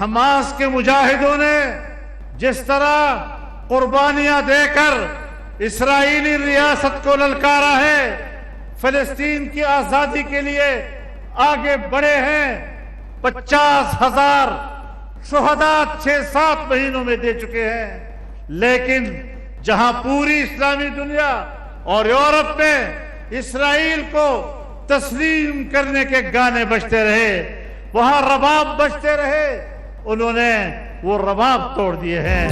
Hamas के मुजाहिदों ने जिस तरह कुर्बानियां देकर इस्राईली रियासत को ललकारा है, फिलिस्तीन की आजादी के लिए आगे बढ़े हैं। 50,000 शुहदा 6-7 महीनों में दे चुके हैं। लेकिन जहां पूरी इस्लामी दुनिया और यूरोप में इस्राईल को तस्लीम करने के गाने बजते रहे, वहां रबाब बजते रहे, उन्होंने वो रबाब तोड़ दिए हैं।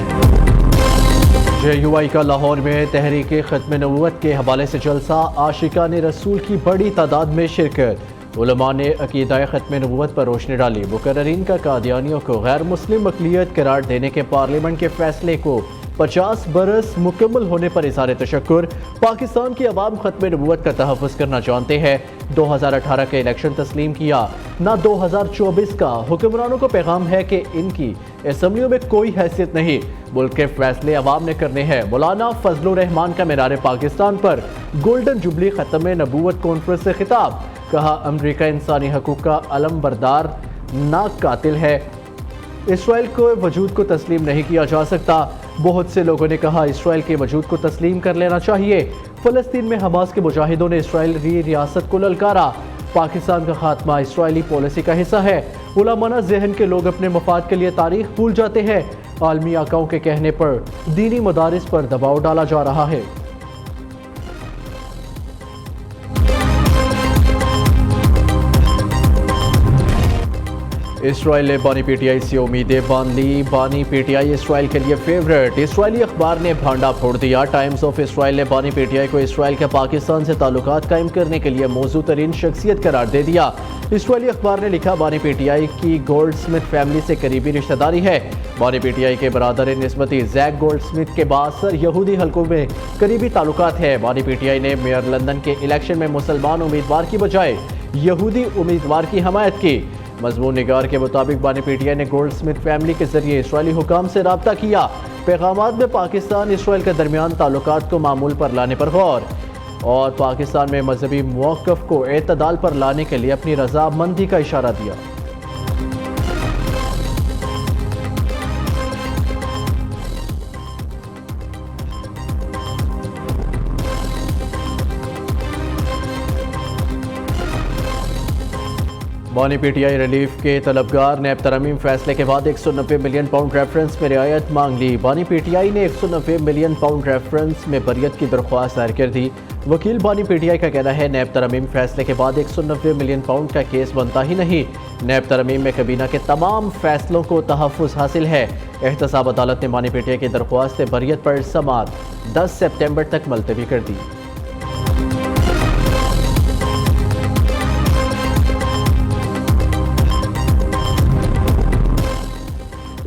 JUI का लाहौर में तहरीक ख़त्म नबूवत के हवाले से जलसा, आशिकान रसूल की बड़ी तादाद में शिरकत। उलमा ने अकीदा ख़त्म नबूवत पर रोशनी डाली। मुकर्ररीन का कादियानियों को गैर मुस्लिम अक़लियत करार देने के पार्लियामेंट के फैसले को 50 बरस मुकम्मल होने पर इज़हार तशक्कुर। पाकिस्तान की अवाम ख़त्म नबूवत का तहफ़्फ़ुज़ करना जानते हैं। 2018 का इलेक्शन तस्लीम किया, ना 2024 का। हुक्मरानों को पैगाम है कि इनकी असम्बलियों में कोई हैसियत नहीं, मुल्क के फैसले अवाम ने करने हैं। मौलाना फजलुर रहमान का मीनार पाकिस्तान पर गोल्डन जुबली ख़त्म नबूवत कॉन्फ्रेंस से खिताब। कहा, अमरीका इंसानी हकूक़ का अलम बरदार ना कातिल है, इसराइल को वजूद को तस्लीम नहीं किया जा सकता। बहुत से लोगों ने कहा, इसराइल के वजूद को तस्लीम कर लेना चाहिए। फ़लस्तीन में हमास के मुजाहिदों ने इसराइली रियासत को ललकारा। पाकिस्तान का खात्मा इसराइली पॉलिसी का हिस्सा है। उलमाना ज़हन के लोग अपने मफाद के लिए तारीख भूल जाते हैं। आलमी आकाओं के कहने पर दीनी मदारिस पर दबाव डाला जा रहा है। इसराइल ने बानी पीटीआई से उम्मीदें बांध ली। बानी पीटीआई इसराइल के लिए फेवरेट। इसराइली अखबार ने भांडा फोड़ दिया। टाइम्स ऑफ इसराइल ने बानी पीटीआई को इसराइल के पाकिस्तान से ताल्लुकात कायम करने के लिए मौजूद तरीन शख्सियत करार दे दिया। इसराइली अखबार ने लिखा, बानी पीटीआई की गोल्ड स्मिथ फैमिली से करीबी रिश्तेदारी है। बानी पीटीआई के बरादर निस्बती जैक गोल्ड स्मिथ के बासर यहूदी हलकों में करीबी ताल्लुकात है। बानी पीटीआई ने मेयर लंदन के इलेक्शन में मुसलमान उम्मीदवार की बजाय यहूदी उम्मीदवार की हमायत की। मजमून निगार के मुताबिक बानी पीटीआई ने गोल्ड स्मिथ फैमिली के जरिए इसराइली हुकाम से रब्ता किया। पैगामात में पाकिस्तान इसराइल के दरमियान ताल्लुकात को मामूल पर लाने पर गौर और पाकिस्तान में मजहबी मौक़िफ़ को एतदाल पर लाने के लिए अपनी रजामंदी का इशारा दिया। बानी पीटीआई रिलीफ के तलबगार ने तरमीम फैसले के बाद 190 मिलियन पाउंड रेफरेंस में रियायत मांग ली। बानी पीटीआई ने 190 मिलियन पाउंड रेफरेंस में बरियत की दरख्वास्त दायर कर दी। वकील बानी पीटीआई का कहना है, नैब तरमीम फैसले के बाद 190 मिलियन पाउंड का केस बनता ही नहीं। नैब तरमीम में कबीना के तमाम फैसलों को तहफ़्फ़ुज़ हासिल है। एहतसाब अदालत ने बानी पीटीआई की दरख्वास्त बरियत पर समाअत 10 सितंबर तक मुलतवी कर दी।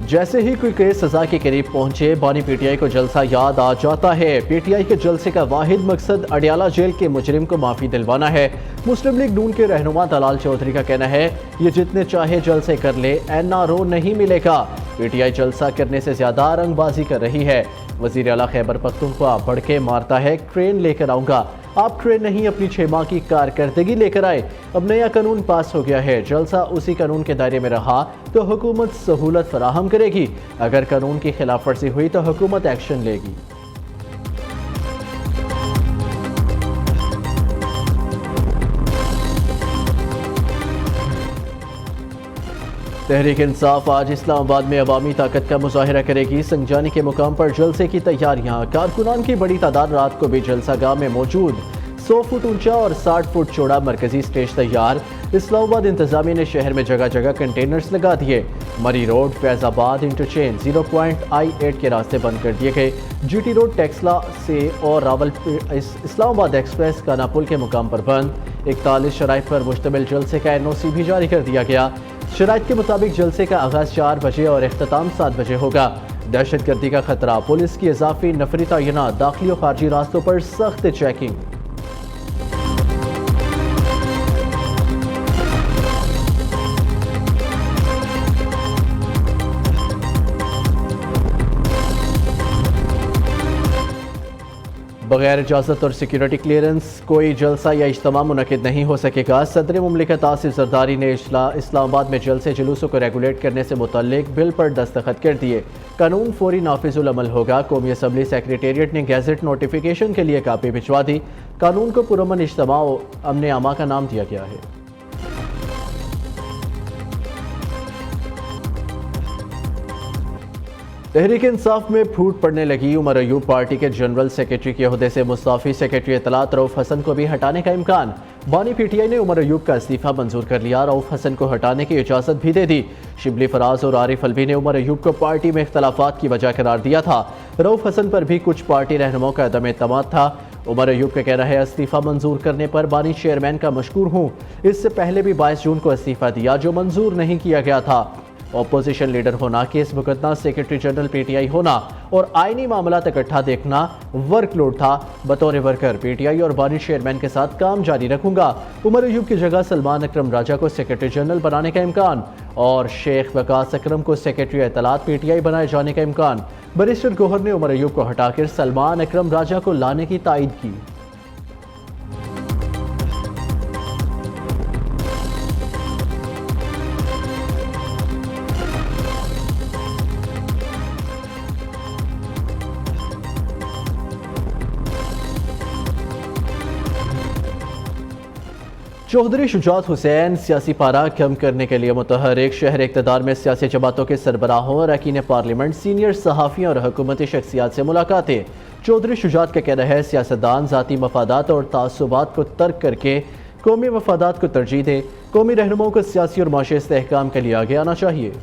जैसे ही कोई केस सजा के करीब पहुंचे, बानी पीटीआई को जलसा याद आ जाता है। पीटीआई के जलसे का वाहिद मकसद अडियाला जेल के मुजरिम को माफ़ी दिलवाना है। मुस्लिम लीग नून के रहनुमा दलाल चौधरी का कहना है, ये जितने चाहे जलसे कर ले, NRO नहीं मिलेगा। पीटीआई जलसा करने से ज्यादा रंगबाजी कर रही है। वजीर आला खैबर पख्तूनख्वा भड़के मारता है, ट्रेन लेकर आऊंगा। आप ट्रेन नहीं, अपनी 6 माह की कारकर्दगी लेकर आए। अब नया कानून पास हो गया है, जलसा उसी कानून के दायरे में रहा तो हुकूमत सहूलत फराहम करेगी। अगर कानून की खिलाफ वर्जी हुई तो हुकूमत एक्शन लेगी। तहरीक इंसाफ आज इस्लामाबाद में अवामी ताकत का मुजाहिरा करेगी। संगजानी के मुकाम पर जलसे की तैयारियां। कारकुनान की बड़ी तादाद रात को भी जलसा गाह में मौजूद। 100 फुट ऊंचा और 60 फुट चौड़ा मरकजी स्टेज तैयार। इस्लामाबाद इंतजामिया ने शहर में जगह जगह कंटेनर्स लगा दिए। मरी रोड, फैजाबाद इंटरचेंज, 0.I8 के रास्ते बंद कर दिए गए। GT रोड टेक्सला से और रावल इस्लामाबाद एक्सप्रेस कानापुल के मुकाम पर बंद। 41 शराइत पर मुश्तमिल जलसे का NOC भी जारी कर दिया गया। शराइत के मुताबिक जलसे का आगाज 4 बजे और इख्तिताम 7 बजे होगा। दहशतगर्दी का खतरा, पुलिस की इजाफी नफरी तैनात, दाखिली और खारजी रास्तों पर सख्त चेकिंग। बगैर इजाज़त और सिक्योरिटी क्लियरेंस कोई जलसा या इज्तिमा मुनक़िद नहीं हो सकेगा। सदर मुमलिकत आसिफ जरदारी ने इस्लामाबाद में जलसे जुलूसों को रेगुलेट करने से मुतल्लिक बिल पर दस्तखत कर दिए। कानून फौरी नाफिजुल अमल होगा। कौमी असम्बली सेक्रेटेरिएट ने गैजेट नोटिफिकेशन के लिए कापी भिजवा दी। कानून को पुरअमन इज्तिमा अमन आमा का नाम दिया गया है। तहरीक इंसाफ में फूट पड़ने लगी। उमर अयूब पार्टी के जनरल सेक्रेटरी के ओहदे से मुस्ताफी सेक्रेटरी इत्तलात रऊफ हसन को भी हटाने का इम्कान। बानी पीटीआई ने उमर अयूब का इस्तीफा मंजूर कर लिया। रऊफ हसन को हटाने की इजाज़त भी दे दी। शिबली फराज और आरिफ अलवी ने उमर अयूब को पार्टी में इख्तलाफात की वजह करार दिया था। रऊफ हसन पर भी कुछ पार्टी रहनुमाओं का अदम एतमाद था। उमर अयूब का कहना है, इस्तीफा मंजूर करने पर बानी चेयरमैन का मशकूर हूँ। इससे पहले भी 22 जून को इस्तीफा दिया जो मंजूर नहीं किया गया था। अपोजिशन लीडर होना, केस मुकदमा, सेक्रेटरी जनरल पीटीआई होना और आईनी मामला इकट्ठा देखना वर्कलोड था। बतौर वर्कर पीटीआई और बानी चेयरमैन के साथ काम जारी रखूंगा। उमर अयूब की जगह सलमान अकरम राजा को सेक्रेटरी जनरल बनाने का इम्कान और शेख वकास अकरम को सेक्रेटरी इत्तलात पीटीआई बनाए जाने का इम्कान। बैरिस्टर गौहर ने उमर अयूब को हटाकर सलमान अकरम राजा को लाने की तायद की। चौधरी शुजात हुसैन सियासी पारा कम करने के लिए मुतहर्रिक। शहर इक़्तिदार में सियासी जमातों के सरबराहों, अरकान पार्लियामेंट, सीनियर सहाफ़ियों और हुकूमती शख्सियात से मुलाकातें। चौधरी शुजात का कहना है, सियासतदान ज़ाती मफादात और तासुबात को तर्क करके कौमी मफादात को तरजीह दे। कौमी रहनुमाओं को सियासी और माशी इस्तेहकाम के लिए आगे आना चाहिए।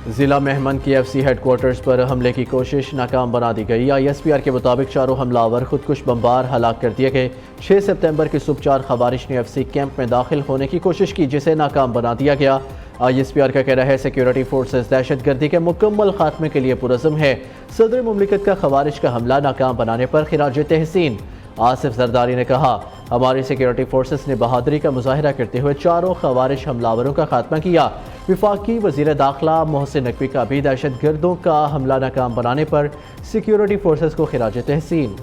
जिला मेहमान KFC हेडक्वार्टर्स पर हमले की कोशिश नाकाम बना दी गई। ISPR के मुताबिक चारों हमलावर खुदकुश बमबार हलाक कर दिए गए। 6 सितंबर की सुबह 4 खवारिश ने FC कैंप में दाखिल होने की कोशिश की जिसे नाकाम बना दिया गया। ISPR का कहना है, सिक्योरिटी फोर्सेस दहशतगर्दी के मुकम्मल खात्मे के लिए पुरज़म है। सदर मुमलिकत का खवारिश का हमला नाकाम बनाने पर खिराज तहसीन। आसिफ जरदारी ने कहा, हमारी सिक्योरिटी फोर्सेस ने बहादुरी का मुजाहिरा करते हुए चारों खवारिश हमलावरों का खात्मा किया। विफाकी वज़ीर दाखिला मोहसिन नकवी का भी दहशतगर्दों का हमला नाकाम बनाने पर सिक्योरिटी फोर्सेस को खिराज तहसीन।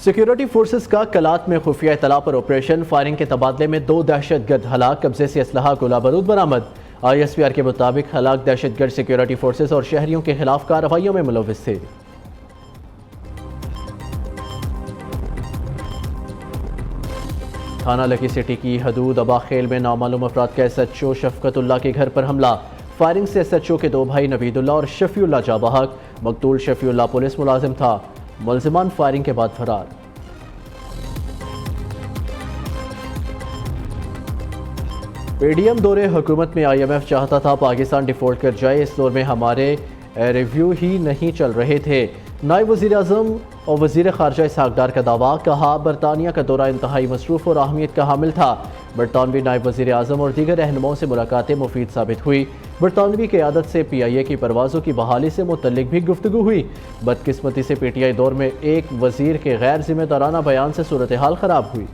सिक्योरिटी फोर्सेस का कलात में खुफिया इतला पर ऑपरेशन। फायरिंग के तबादले में 2 दहशतगर्द हलाक। कब्जे से असलहा गोला बारूद बरामद। ISPR के मुताबिक हलाक दहशतगर्द सिक्योरिटी फोर्सेस और शहरियों के खिलाफ कार्रवाइयों में मुलव्विस थे। थाना लकी सिटी की हदूद अबाखेल में नामालूम अफराद का SHO शफकतुल्लाह के घर पर हमला। फायरिंग से SHO के 2 भाई नवीदुल्लाह और शफीउल्लाह जाबहक। मकतूल शफीउल्लाह पुलिस मुलाजिम था। मुलजिमान फायरिंग के बाद फरार। PDM दौरे हुकूमत में IMF चाहता था पाकिस्तान डिफॉल्ट कर जाए। इस दौर में हमारे रिव्यू ही नहीं चल रहे थे। नायब वज़ीर आज़म और वज़ीर ख़ारजा इसहाक़ डार का दावा। कहा, बरतानिया का दौरा इंतहाई मसरूफ़ और अहमियत का हामिल था। बरतानवी नायब वज़ीर आज़म और दीगर रहनुमाओं से मुलाकातें मुफीद साबित हुई। बरतानवी क़यादत से PIA की परवाज़ों की बहाली से मुतल्लिक भी गुफ्तगू हुई। बदकिस्मती से PTI दौर में एक वज़ीर के गैर ज़िम्मेदाराना बयान से सूरत हाल ख़राब हुई।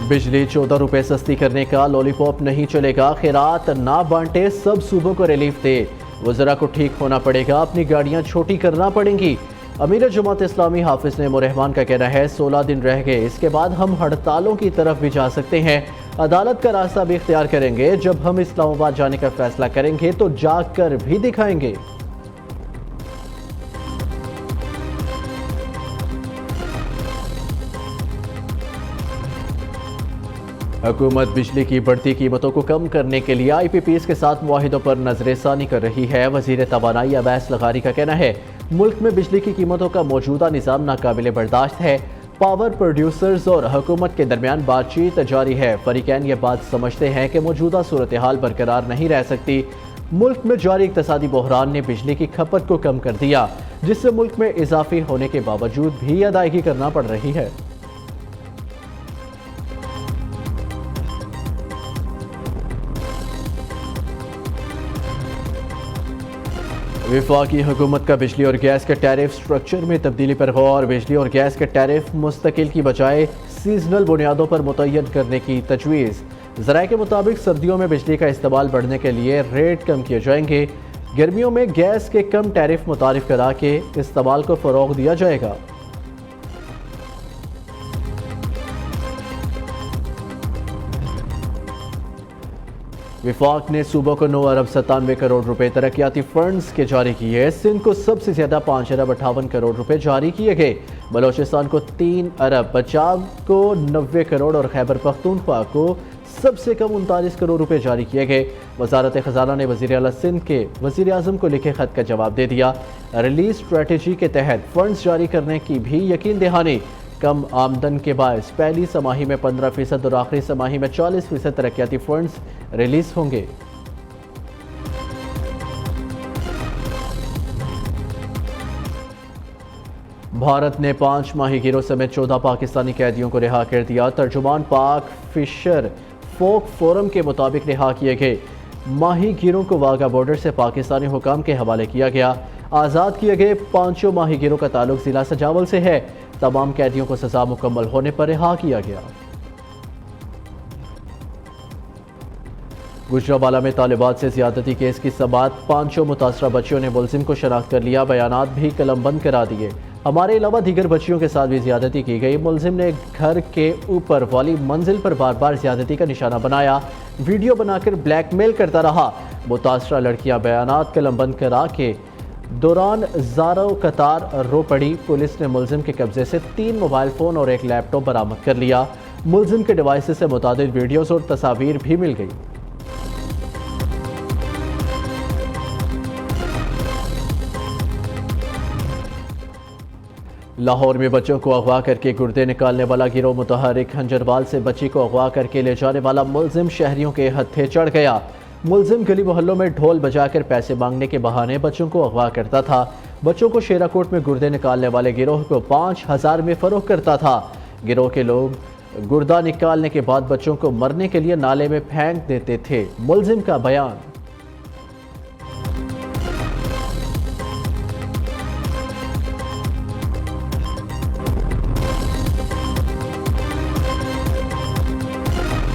बिजली 14 रुपए सस्ती करने का लॉलीपॉप नहीं चलेगा। खैरात ना बांटे, सब सूबों को रिलीफ दे। वज़रा को ठीक होना पड़ेगा, अपनी गाड़ियां छोटी करना पड़ेंगी। अमीर जमात इस्लामी हाफिज नईमुर रहमान का कहना है, 16 दिन रह गए, इसके बाद हम हड़तालों की तरफ भी जा सकते हैं। अदालत का रास्ता भी इख्तियार करेंगे। जब हम इस्लामाबाद जाने का फैसला करेंगे तो जाग कर भी दिखाएंगे। हुकूमत बिजली की बढ़ती कीमतों को कम करने के लिए IPPs के साथ मुआहिदों पर नजरसानी कर रही है। वज़ीर तवानाई अवैस लगारी का कहना है, मुल्क में बिजली की कीमतों का मौजूदा निज़ाम नाकाबिले बर्दाश्त है। पावर प्रोड्यूसर्स और हुकूमत के दरमियान बातचीत जारी है। फरीकैन ये बात समझते हैं कि मौजूदा सूरत हाल बरकरार नहीं रह सकती। मुल्क में जारी इक़्तिसादी बहरान ने बिजली की खपत को कम कर दिया, जिससे मुल्क में इजाफी होने के बावजूद भी अदायगी करना पड़ रही है। वफाकी हुकूमत का बिजली और गैस के टैरिफ स्ट्रक्चर में तब्दीली पर गौर। बिजली और गैस के टैरिफ मुस्तकिल की बजाय सीजनल बुनियादों पर मुतय्यन करने की तजवीज़। ज़राए के मुताबिक सर्दियों में बिजली का इस्तेमाल बढ़ने के लिए रेट कम किए जाएंगे। गर्मियों में गैस के कम टैरिफ मुतारिफ करा के इस्तेमाल को फ़रोग़ दिया जाएगा। विफाक ने सूबों को 9 अरब 97 करोड़ रुपए तरक्याती फंड्स के जारी किए। सिंध को सबसे ज्यादा 5 अरब 58 करोड़ रुपए जारी किए गए। बलोचिस्तान को 3 अरब, पंजाब को 90 करोड़ और खैबर पख्तूनख्वा को सबसे कम 39 करोड़ रुपए जारी किए गए। वजारत खजाना ने वज़ीर आला सिंध के वज़ीर आज़म को लिखे खत का जवाब दे दिया। रिलीज स्ट्रेटजी के तहत फंड्स जारी करने की भी यकीन दहानी। कम आमदन के बायस पहली समाही में 15% और आखिरी समाही में 40% तरक्याती फंड्स रिलीज होंगे। भारत ने 5 माहीगीरों समेत 14 पाकिस्तानी कैदियों को रिहा कर दिया। तर्जुमान पाक फिशर फोक फोरम के मुताबिक रिहा किए गए माहीगीरों को वाघा बॉर्डर से पाकिस्तानी हुकाम के हवाले किया गया। आज़ाद किए गए 5 माहीगीरों का ताल्लुक जिला सजावल से है। तमाम कैदियों को सजा मुकम्मल होने पर रिहा किया गया। गुजरांवाला में तालिबात से ज्यादती केस की समाअत। 5 मुतासरा बच्चियों ने मुलजिम को शनाख्त कर लिया। बयानात भी कलमबंद करा दिए। हमारे अलावा दीगर बच्चियों के साथ भी ज्यादती की गई। मुलजिम ने घर के ऊपर वाली मंजिल पर बार बार ज्यादती का निशाना बनाया। वीडियो बनाकर ब्लैकमेल करता रहा। मुतासरा लड़कियां बयानात कलमबंद करा के दौरान ज़ारो कतार रो पड़ी। पुलिस ने मुलजिम के कब्जे से 3 मोबाइल फ़ोन और 1 लैपटॉप बरामद कर लिया। मुलजिम के डिवाइस से मुतादिद वीडियोज़ और तस्वीर भी मिल गई। लाहौर में बच्चों को अगवा करके गुर्दे निकालने वाला गिरोह मुतहरिक। हंजरवाल से बच्ची को अगवा करके ले जाने वाला मुलजिम शहरियों के हत्थे चढ़ गया। मुलजिम गली मोहल्लों में ढोल बजाकर पैसे मांगने के बहाने बच्चों को अगवा करता था। बच्चों को शेराकोट में गुर्दे निकालने वाले गिरोह को 5000 में फरोख्त करता था। गिरोह के लोग गुर्दा निकालने के बाद बच्चों को मरने के लिए नाले में फेंक देते थे। मुलजिम का बयान।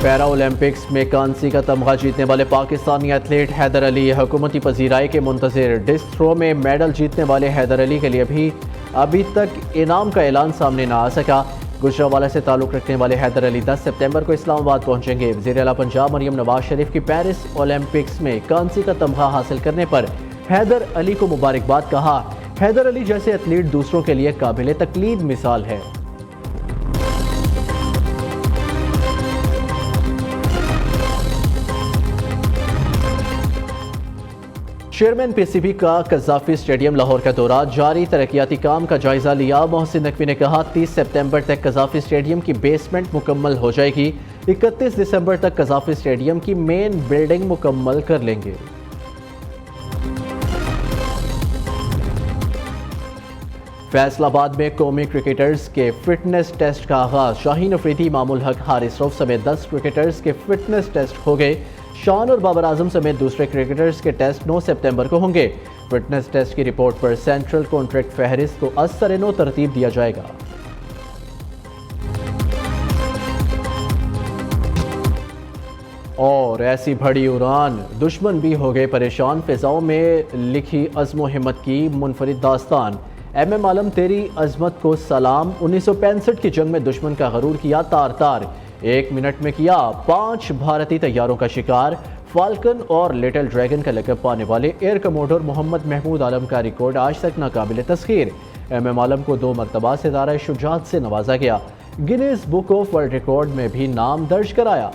पैरा ओलंपिक्स में कांसी का तमगा जीतने वाले पाकिस्तानी एथलीट हैदर अली हुकूमती पजीराई के मुंतज़िर। डिस्क थ्रो में मेडल जीतने वाले हैदर अली के लिए भी अभी तक इनाम का ऐलान सामने न आ सका। गुजरांवाला से ताल्लुक़ रखने वाले हैदर अली 10 सितंबर को इस्लामाबाद पहुंचेंगे। वज़ीर आला पंजाब मरियम नवाज शरीफ की पेरिस ओलंपिक्स में कांसी का तमगा हासिल करने पर हैदर अली को मुबारकबाद कहा। हैदर अली जैसे एथलीट दूसरों के लिए काबिल तकलीद मिसाल है। चेयरमैन पीसीबी का कज़ाफ़ी स्टेडियम लाहौर का दौरा जारी। तरक्याती काम का जायजा लिया। मोहसिन नकवी ने कहा 30 सितंबर तक कज़ाफ़ी स्टेडियम की बेसमेंट मुकम्मल हो जाएगी। 31 दिसंबर तक कज़ाफ़ी स्टेडियम की मेन बिल्डिंग मुकम्मल कर लेंगे। फैसलाबाद में कौमी क्रिकेटर्स के फिटनेस टेस्ट का आगाज। शाहीन अफरीदी, मामूल हक, हारिस रऊफ समेत 10 क्रिकेटर्स के फिटनेस टेस्ट हो गए। शान और बाबर आजम समेत दूसरे क्रिकेटर्स के टेस्ट 9 सितंबर को होंगे। फिटनेस टेस्ट की रिपोर्ट पर सेंट्रल कॉन्ट्रैक्ट फहरिस्त को असर-ए-नो तरतीब दिया जाएगा। और ऐसी बड़ी उड़ान, दुश्मन भी हो गए परेशान। फिजाओं में लिखी अज़्म व हिम्मत की मुनफरिद दास्तान। MM आलम तेरी अजमत को सलाम। 1965 की जंग में दुश्मन का गरूर किया तार तार। 1 मिनट में किया 5 भारतीय तैयारों का शिकार। फाल्कन और लिटिल ड्रैगन का लक़ब पाने वाले एयर कमोडोर मोहम्मद महमूद आलम का रिकॉर्ड आज तक नाकाबिल तस्खीर। MM आलम को 2 मरतबा सितारा शुजाअत से नवाजा गया। Guinness book of world record में भी नाम दर्ज कराया।